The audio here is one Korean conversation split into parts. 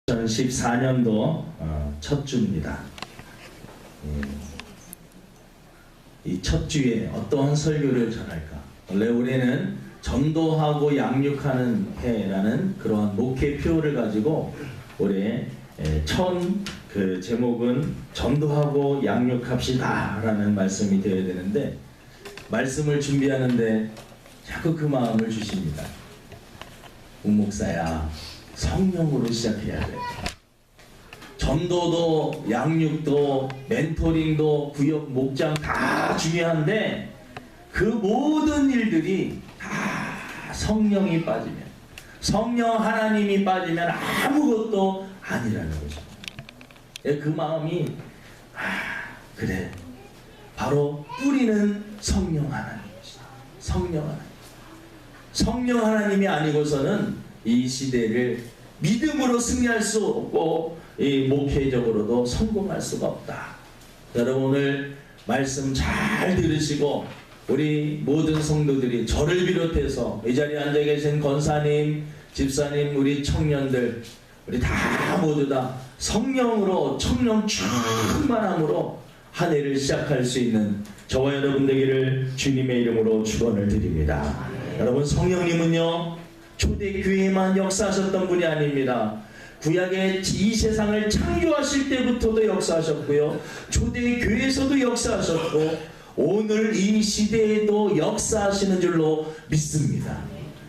2014년도 첫 주입니다. 이 첫 주에 어떠한 설교를 전할까? 원래 올해는 전도하고 양육하는 해라는 그러한 목회표를 가지고 올해 처음 그 제목은 전도하고 양육합시다 라는 말씀이 되어야 되는데, 말씀을 준비하는데 자꾸 그 마음을 주십니다. 목사야, 성령으로 시작해야 돼. 전도도 양육도 멘토링도 구역 목장 다 중요한데 그 모든 일들이 다 성령이 빠지면, 성령 하나님이 빠지면 아무것도 아니라는 거죠. 그 마음이 그래, 바로 뿌리는 성령 하나님이시다. 성령 하나님. 성령 하나님이 아니고서는 이 시대를 믿음으로 승리할 수 없고 목회적으로도 성공할 수가 없다. 여러분, 오늘 말씀 잘 들으시고 우리 모든 성도들이 저를 비롯해서 이 자리에 앉아 계신 권사님, 집사님, 우리 청년들, 우리 다 모두 다 성령으로, 성령 충만함으로 한 해를 시작할 수 있는 저와 여러분 되기를 주님의 이름으로 축원을 드립니다. 여러분, 성령님은요 초대교회만 역사하셨던 분이 아닙니다. 구약의 이 세상을 창조하실 때부터도 역사하셨고요, 초대교회에서도 역사하셨고 오늘 이 시대에도 역사하시는 줄로 믿습니다.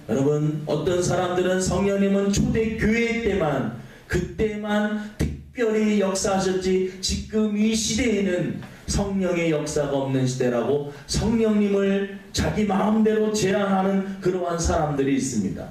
여러분, 어떤 사람들은 성령님은 초대교회 때만, 그때만 특별히 역사하셨지 지금 이 시대에는 성령의 역사가 없는 시대라고 성령님을 자기 마음대로 제한하는 그러한 사람들이 있습니다.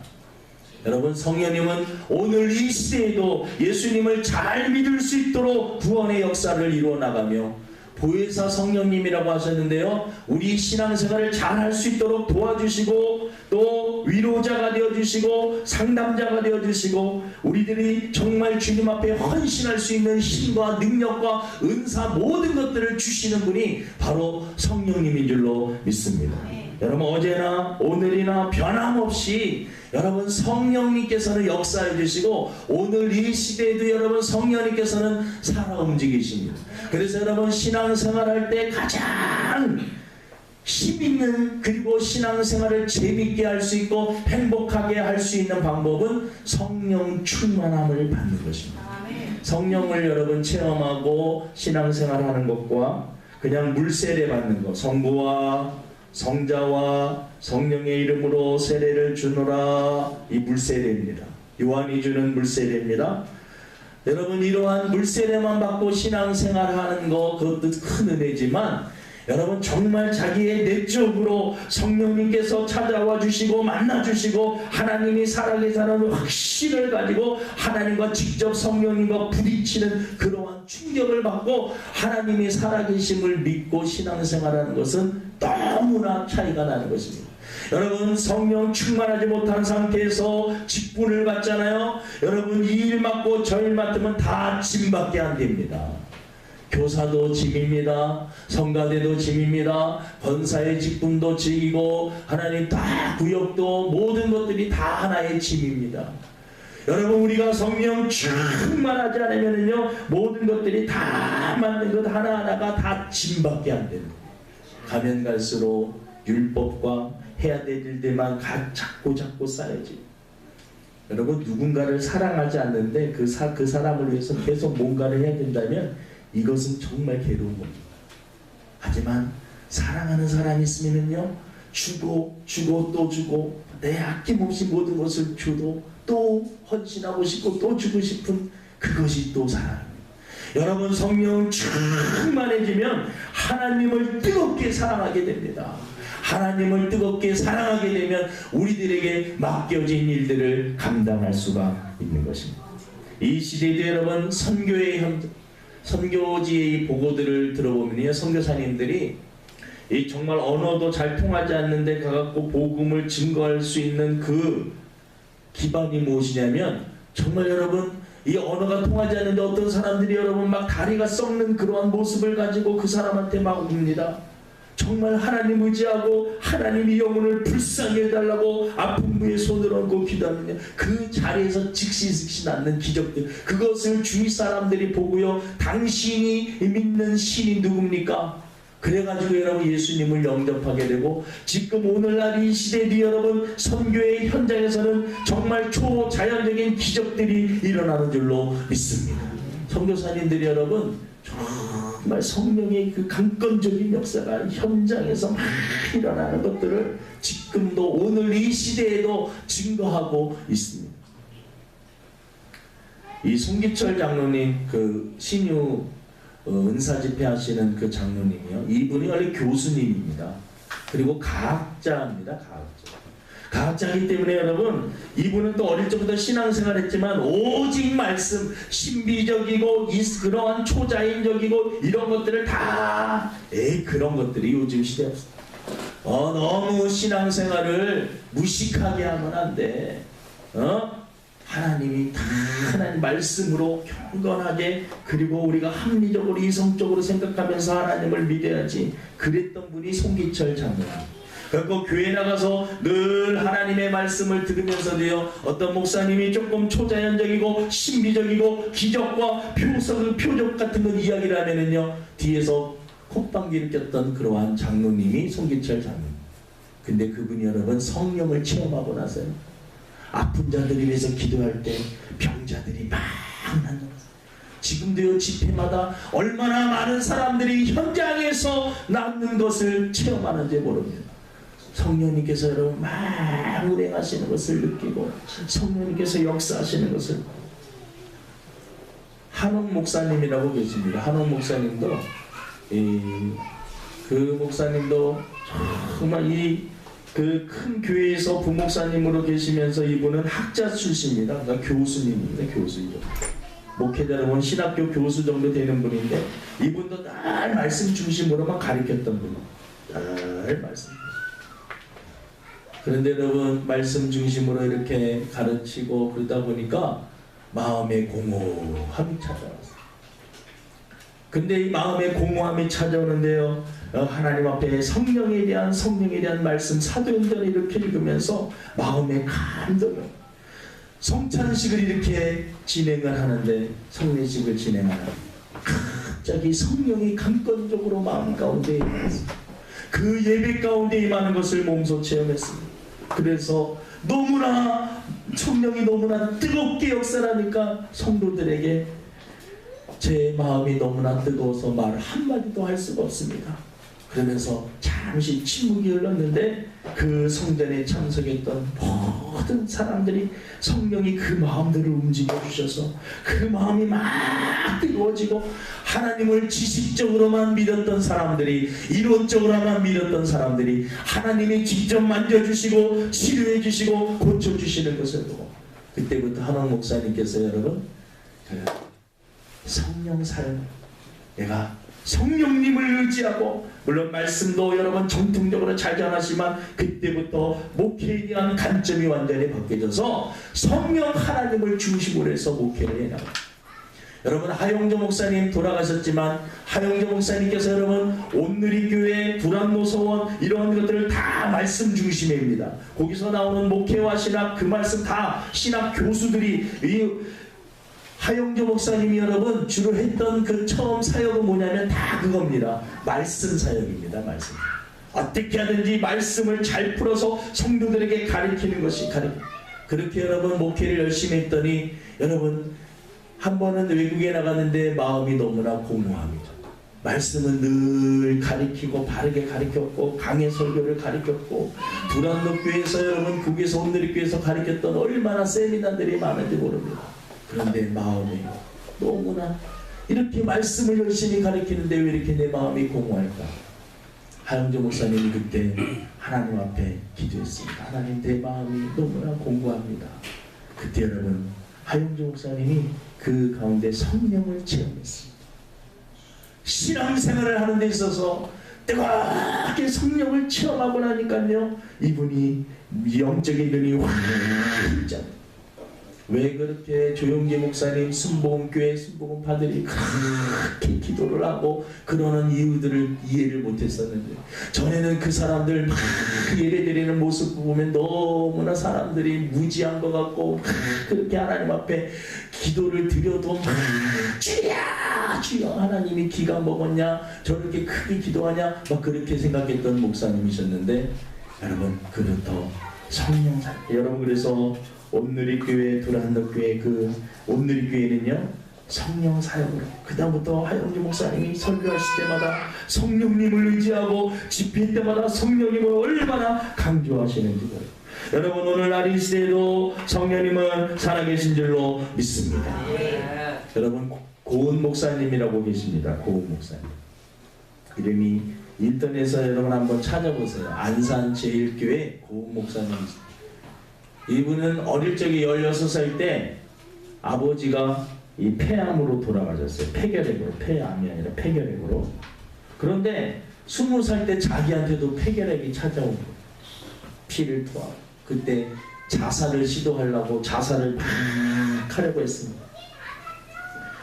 여러분, 성령님은 오늘 이 시대에도 예수님을 잘 믿을 수 있도록 구원의 역사를 이루어 나가며, 보혜사 성령님이라고 하셨는데요, 우리 신앙생활을 잘 할 수 있도록 도와주시고 또 위로자가 되어주시고 상담자가 되어주시고 우리들이 정말 주님 앞에 헌신할 수 있는 힘과 능력과 은사 모든 것들을 주시는 분이 바로 성령님인 줄로 믿습니다. 여러분, 어제나 오늘이나 변함없이 여러분 성령님께서는 역사해 주시고 오늘 이 시대에도 여러분 성령님께서는 살아 움직이십니다. 그래서 여러분, 신앙생활할 때 가장 힘있는, 그리고 신앙생활을 재밌게 할 수 있고 행복하게 할 수 있는 방법은 성령 충만함을 받는 것입니다. 성령을 여러분 체험하고 신앙생활하는 것과 그냥 물세례 받는 것, 성부와 성자와 성령의 이름으로 세례를 주노라, 이 물세례입니다. 요한이 주는 물세례입니다. 여러분, 이러한 물세례만 받고 신앙생활하는 거, 그것도 큰 은혜지만 여러분, 정말 자기의 내적으로 성령님께서 찾아와 주시고 만나 주시고 하나님이 살아계시다는 확신을 가지고 하나님과 직접 성령님과 부딪히는 그러한 충격을 받고 하나님이 살아계심을 믿고 신앙생활하는 것은 너무나 차이가 나는 것입니다. 여러분, 성령 충만하지 못한 상태에서 직분을 받잖아요. 여러분, 이 일 맡고 저 일 맡으면 다 짐밖에 안 됩니다. 교사도 짐입니다. 성가대도 짐입니다. 권사의 직분도 짐이고 하나님 다 구역도 모든 것들이 다 하나의 짐입니다. 여러분, 우리가 성령 충만하지 않으면요 모든 것들이 다 맞는 것 하나하나가 다 짐밖에 안 됩니다. 가면 갈수록 율법과 해야 될 일들만 자꾸 쌓여지. 여러분, 누군가를 사랑하지 않는데 그 사람을 위해서 계속 뭔가를 해야 된다면 이것은 정말 괴로운 겁니다. 하지만 사랑하는 사람이 있으면요 주고 또 주고 내 아낌없이 모든 것을 줘도 또 헌신하고 싶고 또 주고 싶은 그것이 또 사랑입니다. 여러분, 성령 충만해지면 하나님을 뜨겁게 사랑하게 됩니다. 하나님을 뜨겁게 사랑하게 되면 우리들에게 맡겨진 일들을 감당할 수가 있는 것입니다. 이 시대에도 여러분, 선교지의 보고들을 들어보면요, 선교사님들이 정말 언어도 잘 통하지 않는데 가갖고 복음을 증거할 수 있는 그 기반이 무엇이냐면, 정말 여러분, 이 언어가 통하지 않는데 어떤 사람들이 여러분 막 다리가 썩는 그러한 모습을 가지고 그 사람한테 막 옵니다. 정말 하나님 의지하고 하나님이 영혼을 불쌍히 해달라고 아픈 무에 손을 얹고 기도하느냐, 그 자리에서 즉시 낳는 기적들, 그것을 주위 사람들이 보고요, 당신이 믿는 신이 누굽니까? 그래가지고 여러분 예수님을 영접하게 되고, 지금 오늘날 이 시대에 여러분 선교의 현장에서는 정말 초자연적인 기적들이 일어나는 줄로 믿습니다. 선교사님들이 여러분 정말 성령의 그 강건적인 역사가 현장에서 막 일어나는 것들을 지금도 오늘 이 시대에도 증거하고 있습니다. 이 송기철 장로님, 그 신유 은사집회 하시는 그 장로님이요, 이분이 원래 교수님입니다. 그리고 가학자입니다. 가학자이기 때문에 여러분, 이분은 또 어릴 적부터 신앙생활 했지만 오직 말씀, 신비적이고 그러한 초자연적이고 이런 것들을 다, 그런 것들이 요즘 시대에 없습니다. 너무 신앙생활을 무식하게 하면 안 돼. 하나님이 다 하나님 말씀으로 경건하게, 그리고 우리가 합리적으로 이성적으로 생각하면서 하나님을 믿어야지. 그랬던 분이 송기철 장로님. 그리고 교회 나가서 늘 하나님의 말씀을 들으면서도요, 어떤 목사님이 조금 초자연적이고 신비적이고 기적과 표적 같은 건 이야기를 하면은요, 뒤에서 콧방귀를 꼈던 그러한 장로님이 송기철 장로님. 근데 그분이 여러분 성령을 체험하고 나서요, 아픈 자들을 위해서 기도할 때 병자들이 막 낫는 거예요. 지금도요, 집회마다 얼마나 많은 사람들이 현장에서 낫는 것을 체험하는지 모릅니다. 성령님께서 여러분 막 운행하시는 것을 느끼고, 성령님께서 역사하시는 것을. 한옥 목사님이라고 계십니다. 한옥 목사님도 그 목사님도 정말 그 큰 교회에서 부목사님으로 계시면서 이분은 학자 출신입니다. 그러니까 교수님입니다. 교수이죠. 목회자로는 신학교 교수 정도 되는 분인데, 이분도 날 말씀 중심으로만 가르쳤던 분이에요. 날 말씀. 그런데 여러분 말씀 중심으로 이렇게 가르치고 그러다 보니까 마음의 공허함이 찾아왔어요. 근데 이 마음의 공허함이 찾아오는데요, 하나님 앞에 성령에 대한 말씀 사도행전을 이렇게 읽으면서 마음의 감동을, 성찬식을 이렇게 진행을 하는데, 성례식을 진행하는 갑자기 성령이 강건적으로 마음 가운데 임했어요. 그 예배 가운데 임하는 것을 몸소 체험했습니다. 그래서 너무나 성령이 너무나 뜨겁게 역사하니까 성도들에게 제 마음이 너무나 뜨거워서 말 한마디도 할 수가 없습니다. 그러면서 잠시 침묵이 흘렀는데, 그 성전에 참석했던 모든 사람들이 성령이 그 마음들을 움직여 주셔서 그 마음이 막 뜨거워지고, 하나님을 지식적으로만 믿었던 사람들이, 이론적으로만 믿었던 사람들이 하나님이 직접 만져주시고 치료해 주시고 고쳐주시는 것을 보고, 그때부터 한옥 목사님께서 여러분 성령 삶, 내가 성령님을 의지하고, 물론 말씀도 여러분 정통적으로 잘 전하지만 그때부터 목회에 대한 관점이 완전히 바뀌어져서 성령 하나님을 중심으로 해서 목회를 해나가요. 여러분 하용조 목사님 돌아가셨지만, 하용조 목사님께서 여러분 온누리교회, 불안노서원 이런 것들을 다 말씀 중심입니다. 거기서 나오는 목회와 신학, 그 말씀 다 신학 교수들이, 하용조 목사님이 여러분 주로 했던 그 처음 사역은 뭐냐면 다 그겁니다. 말씀 사역입니다. 말씀. 어떻게 하든지 말씀을 잘 풀어서 성도들에게 가르치는 것이 그렇게 여러분 목회를 열심히 했더니, 여러분 한 번은 외국에 나갔는데 마음이 너무나 공허합니다. 말씀은 늘 가르치고 바르게 가르쳤고, 강해 설교를 가르쳤고, 불안노교회에서 여러분 국에서 온누리교회에서 가르쳤던 얼마나 세미나들이 많은지 모릅니다. 그런데 마음이 너무나 이렇게 말씀을 열심히 가르치는데 왜 이렇게 내 마음이 공허할까? 하영조 목사님이 그때 하나님 앞에 기도했습니다. 하나님, 내 마음이 너무나 공허합니다. 그때 여러분 하영조 목사님이 그 가운데 성령을 체험했습니다. 신앙생활을 하는 데 있어서 뜨겁게 성령을 체험하고 나니까요, 이분이 영적인 눈이 확 왜 그렇게 조용기 목사님 순복음교회 순복음파들이 그렇게 기도를 하고 그러는 이유들을 이해를 못했었는데, 전에는 그 사람들 막 예배드리는 모습 보면 너무나 사람들이 무지한 것 같고 그렇게 하나님 앞에 기도를 드려도 막 주야 주여 하나님이 기가 먹었냐 저렇게 크게 기도하냐 막 그렇게 생각했던 목사님이셨는데, 여러분 그부터 성령 사 여러분, 그래서 온누리교회 두란노교회 그 온누리교회는요 성령 사역으로, 그 다음부터 하영주 목사님이 설교하실 때마다 성령님을 의지하고 집회 때마다 성령님을 얼마나 강조하시는지, 여러분 오늘날 이 시대에도 성령님은 살아계신 줄로 믿습니다. 여러분 고은 목사님이라고 계십니다. 고은 목사님 이름이 인터넷에서 여러분 한번 찾아보세요. 안산 제일교회 고은 목사님이십니다. 이분은 어릴 적에 16살 때 아버지가 이 폐암으로 돌아가셨어요. 폐결핵으로, 폐암이 아니라 폐결핵으로. 그런데 20살 때 자기한테도 폐결핵이 찾아오고 피를 토하고, 그때 자살을 시도하려고 자살을 막 하려고 했습니다.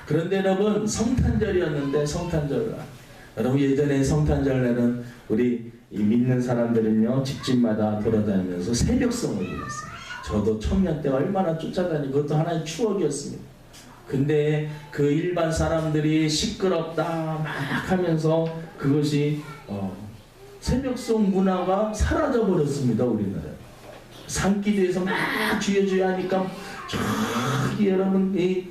그런데 여러분 성탄절이었는데, 성탄절 여러분 예전에 성탄절에는 우리 이 믿는 사람들은요 집집마다 돌아다니면서 새벽성을 불렀어요. 저도 청년 때 얼마나 쫓아다니고 그것도 하나의 추억이었습니다. 근데 그 일반 사람들이 시끄럽다 막 하면서 그것이 새벽송 문화가 사라져 버렸습니다. 우리나라에 산기도에서 막 주여주여 하니까 저기 여러분 이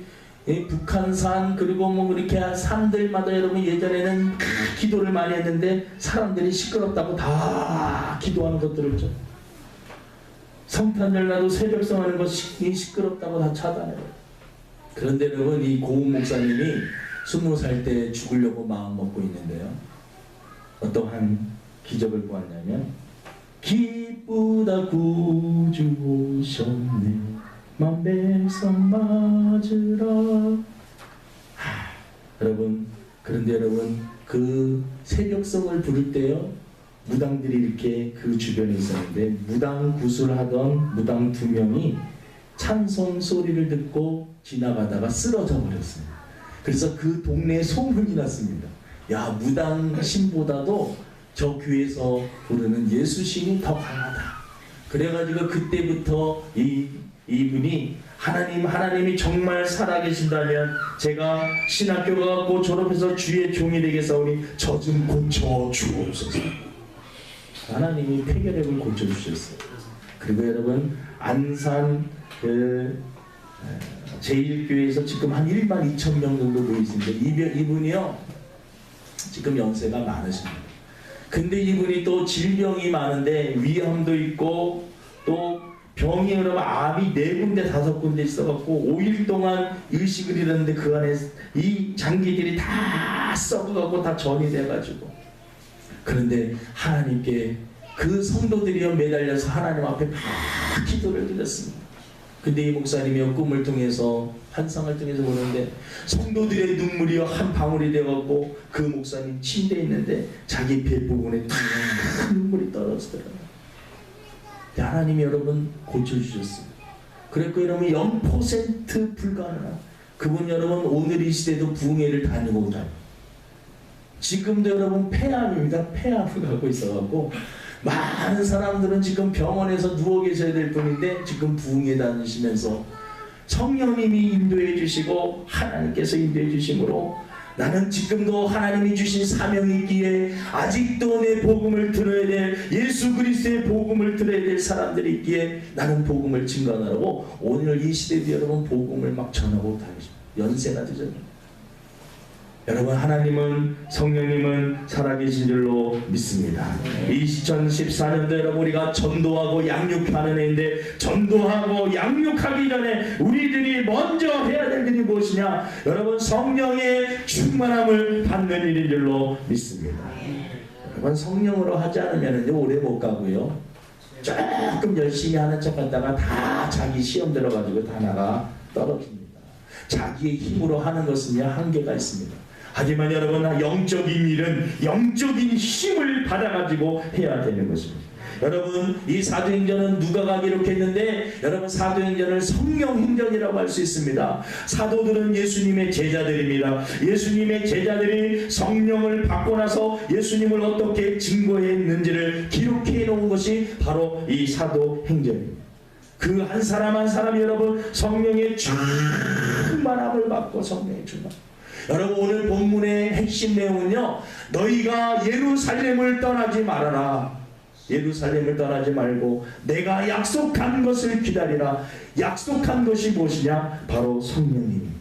북한산 그리고 뭐 이렇게 산들마다 여러분 예전에는 기도를 많이 했는데 사람들이 시끄럽다고 다 기도하는 것들을 좀 성탄절 나도 새벽성 하는 것이 시끄럽다고 다 차단해요. 그런데 여러분 이 고은 목사님이 20살 때 죽으려고 마음 먹고 있는데요, 어떠한 기적을 보았냐면, 기쁘다 구주 오셨네 만백성 맞으라. 여러분 그런데 여러분 그 새벽성을 부를 때요 무당들이 이렇게 그 주변에 있었는데, 무당 구슬하던 무당 2명이 찬송 소리를 듣고 지나가다가 쓰러져 버렸어요. 그래서 그 동네에 소문이 났습니다. 야, 무당 신보다도 저 교회에서 부르는 예수신이 더 강하다. 그래가지고 그때부터 이분이 하나님이 정말 살아계신다면 제가 신학교 가고 졸업해서 주의 종이 되겠사오니 저 좀 고쳐 주옵소서. 하나님이 폐결핵을 고쳐주셨어요. 그리고 여러분 안산 제1교회에서 지금 한 1만 2천 명 정도 모이시는데 이분이요 지금 연세가 많으십니다. 근데 이분이 또 질병이 많은데 위암도 있고 또 병이 여러분 암이 4군데 5군데 있어갖고 5일 동안 의식을 잃었는데 그 안에 이 장기들이 다 썩어가고 다 전이 돼가지고, 그런데 하나님께 그 성도들이요 매달려서 하나님 앞에 막 기도를 드렸습니다. 근데 이 목사님이 꿈을 통해서 환상을 통해서 보는데 성도들의 눈물이 한 방울이 되어갖고 그 목사님 침대에 있는데 자기 배 부분에 큰 눈물이 떨어지더라고요. 하나님이 여러분 고쳐주셨습니다. 그랬고 여러분 0% 불가능한 그분 여러분 오늘 이 시대도 부흥회를 다니고 다니고, 지금도 여러분 폐암입니다. 폐암을 갖고 있어갖고 많은 사람들은 지금 병원에서 누워 계셔야 될 분인데 지금 부흥회 다니시면서 성령님이 인도해 주시고 하나님께서 인도해 주심으로 나는 지금도 하나님이 주신 사명이 있기에 아직도 내 복음을 들어야 될 예수 그리스도의 복음을 들어야 될 사람들이 있기에 나는 복음을 증거하라고 오늘 이 시대도 여러분 복음을 막 전하고 다니십니다. 연세가 되잖아요. 여러분 하나님은 성령님은 살아계신 줄로 믿습니다. 2014년도 여러분 우리가 전도하고 양육하는 해인데, 전도하고 양육하기 전에 우리들이 먼저 해야 될 일이 무엇이냐? 여러분 성령의 충만함을 받는 일인 줄로 믿습니다. 여러분 성령으로 하지 않으면 오래 못 가고요, 조금 열심히 하는 척 하다가 다 자기 시험 들어가지고 다 나가 떨어집니다. 자기의 힘으로 하는 것은요 한계가 있습니다. 하지만 여러분 영적인 일은 영적인 힘을 받아가지고 해야 되는 것입니다. 여러분 이 사도행전은 누가가 기록했는데 여러분 사도행전을 성령행전이라고 할 수 있습니다. 사도들은 예수님의 제자들입니다. 예수님의 제자들이 성령을 받고 나서 예수님을 어떻게 증거했는지를 기록해 놓은 것이 바로 이 사도행전입니다. 그 한 사람 한 사람이 여러분 성령의 충만함을 받고 성령의 충만. 여러분 오늘 본문의 핵심 내용은요, 너희가 예루살렘을 떠나지 말아라. 예루살렘을 떠나지 말고 내가 약속한 것을 기다리라. 약속한 것이 무엇이냐? 바로 성령님입니다.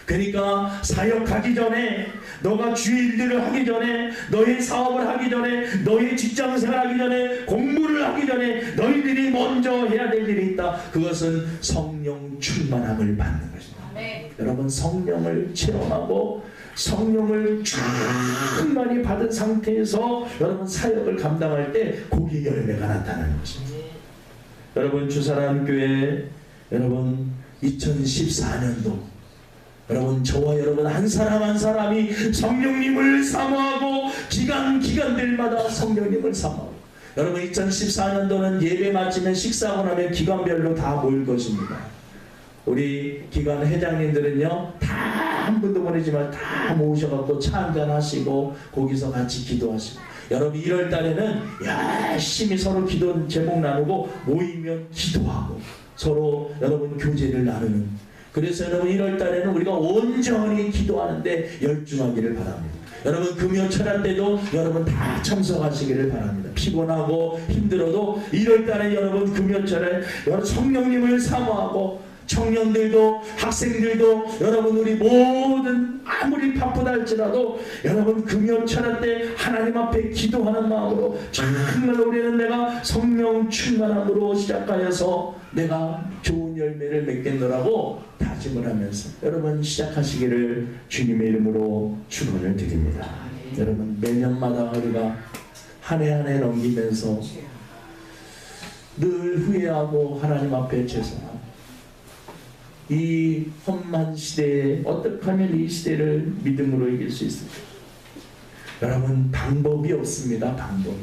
그러니까 사역하기 전에, 너가 주의 일들을 하기 전에, 너의 사업을 하기 전에, 너의 직장생활 하기 전에, 공부를 하기 전에 너희들이 먼저 해야 될 일이 있다. 그것은 성령 충만함을 받는 것입니다. 네. 여러분 성령을 체험하고 성령을 충만히 받은 상태에서 여러분 사역을 감당할 때 거기에 열매가 나타나는 것입니다. 여러분 주사랑교회 여러분 2014년도 여러분 저와 여러분 한 사람 한 사람이 성령님을 사모하고 기간들마다 성령님을 사모하고, 여러분 2014년도는 예배 마치면 식사하고 나면 기관별로 다 모일 것입니다. 우리 기관 회장님들은요 다 한 분도 보내지만 다 모으셔갖고 차 한잔 하시고 거기서 같이 기도하시고, 여러분 1월 달에는 열심히 서로 기도 제목 나누고 모이면 기도하고 서로 여러분 교제를 나누는, 그래서 여러분 1월 달에는 우리가 온전히 기도하는데 열중하기를 바랍니다. 여러분 금요 철학 때도 여러분 다 참석하시기를 바랍니다. 피곤하고 힘들어도 1월 달에 여러분 금요 철에 여러분 성령님을 사모하고, 청년들도 학생들도 여러분 우리 모든 아무리 바쁘다 할지라도 여러분 금요 철학 때 하나님 앞에 기도하는 마음으로 정말 우리는 내가 성령 충만함으로 시작하여서 내가 좋은 열매를 맺겠노라고 다짐을 하면서 여러분 시작하시기를 주님의 이름으로 축원을 드립니다. 여러분 매년마다 우리가 한 해 한 해 넘기면서 늘 후회하고 하나님 앞에 죄송하고, 이 험한 시대에 어떻게 하면 이 시대를 믿음으로 이길 수 있을까? 여러분 방법이 없습니다. 방법이.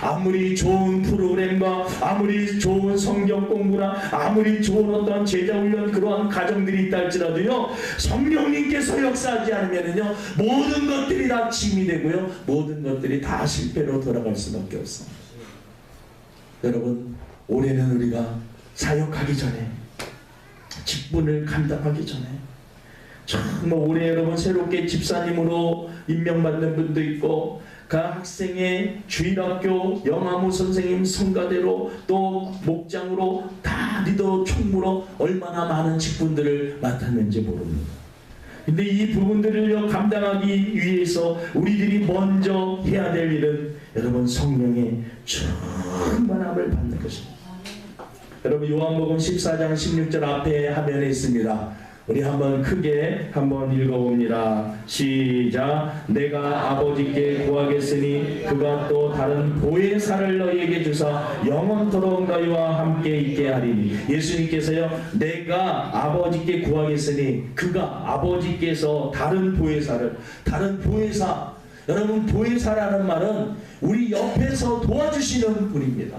아무리 좋은 프로그램과 아무리 좋은 성경 공부나 아무리 좋은 어떤 제자 훈련 그러한 가정들이 있다 할지라도요, 성령님께서 역사하지 않으면요 모든 것들이 다 짐이 되고요 모든 것들이 다 실패로 돌아갈 수밖에 없습니다. 여러분 올해는 우리가 사역하기 전에, 직분을 감당하기 전에 정말 올해 여러분 새롭게 집사님으로 임명받는 분도 있고, 각 학생의 주일학교 영화무 선생님 성가대로 또 목장으로 다 리더 총무로 얼마나 많은 직분들을 맡았는지 모릅니다. 근데 이 부분들을 감당하기 위해서 우리들이 먼저 해야 될 일은 여러분 성령의 충만함을 받는 것입니다. 여러분 요한복음 14장 16절 앞에 화면에 있습니다. 우리 한번 크게 한번 읽어봅니다. 시작. 내가 아버지께 구하겠으니 그가 또 다른 보혜사를 너희에게 주사 영원토록 너희와 함께 있게 하리니. 예수님께서요 내가 아버지께 구하겠으니, 그가 아버지께서 다른 보혜사를, 다른 보혜사, 여러분 보혜사라는 말은 우리 옆에서 도와주시는 분입니다.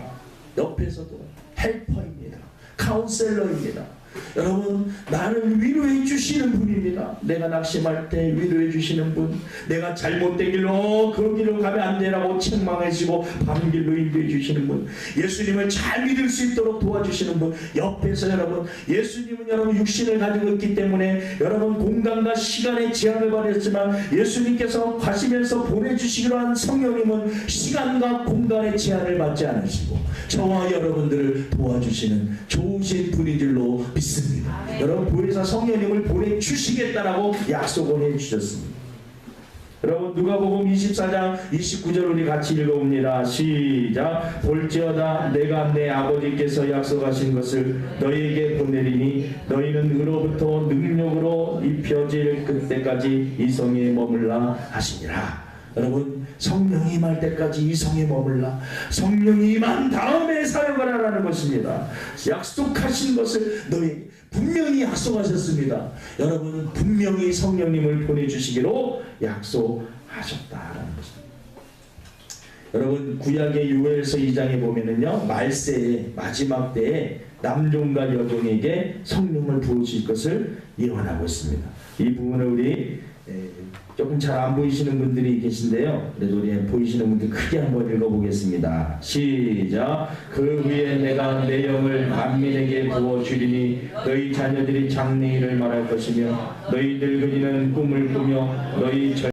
옆에서도 헬퍼입니다. 카운셀러입니다. 여러분 나를 위로해 주시는 분입니다. 내가 낙심할 때 위로해 주시는 분, 내가 잘못된 길로 그 길로 가면 안 되라고 책망하시고 바른 길로 인도해 주시는 분, 예수님을 잘 믿을 수 있도록 도와주시는 분, 옆에서 여러분 예수님은 여러분 육신을 가지고 있기 때문에 여러분 공간과 시간의 제한을 받았지만 예수님께서 가시면서 보내주시기로 한 성령님은 시간과 공간의 제한을 받지 않으시고 저와 여러분들을 도와주시는 좋으신 분인 줄로 믿습니다. 여러분 보혜사 성령님을 보내주시겠다라고 약속을 해주셨습니다. 여러분 누가복음 24장 29절 우리 같이 읽어봅니다. 시작. 볼지어다 내가 내 아버지께서 약속하신 것을 너희에게 보내리니 너희는 의로부터 능력으로 입혀질 그때까지 이 성에 머물라 하시니라. 여러분 성령이 임할 때까지 이 성에 머물라. 성령이 임한 다음에 사역을 하라는 것입니다. 약속하신 것을 너희 분명히 약속하셨습니다. 여러분 분명히 성령님을 보내주시기로 약속하셨다라는 것입니다. 여러분 구약의 요엘서 2장에 보면은요 말세의 마지막 때에 남종과 여종에게 성령을 부으실 것을 예언하고 있습니다. 이 부분을 우리 조금 잘 안 보이시는 분들이 계신데요. 그래도 우리 보이시는 분들 크게 한번 읽어보겠습니다. 시작. 그 후에 내가 내 영을 만민에게 부어주리니 너희 자녀들이 장래일을 말할 것이며 너희 늙은이는 꿈을 꾸며 너희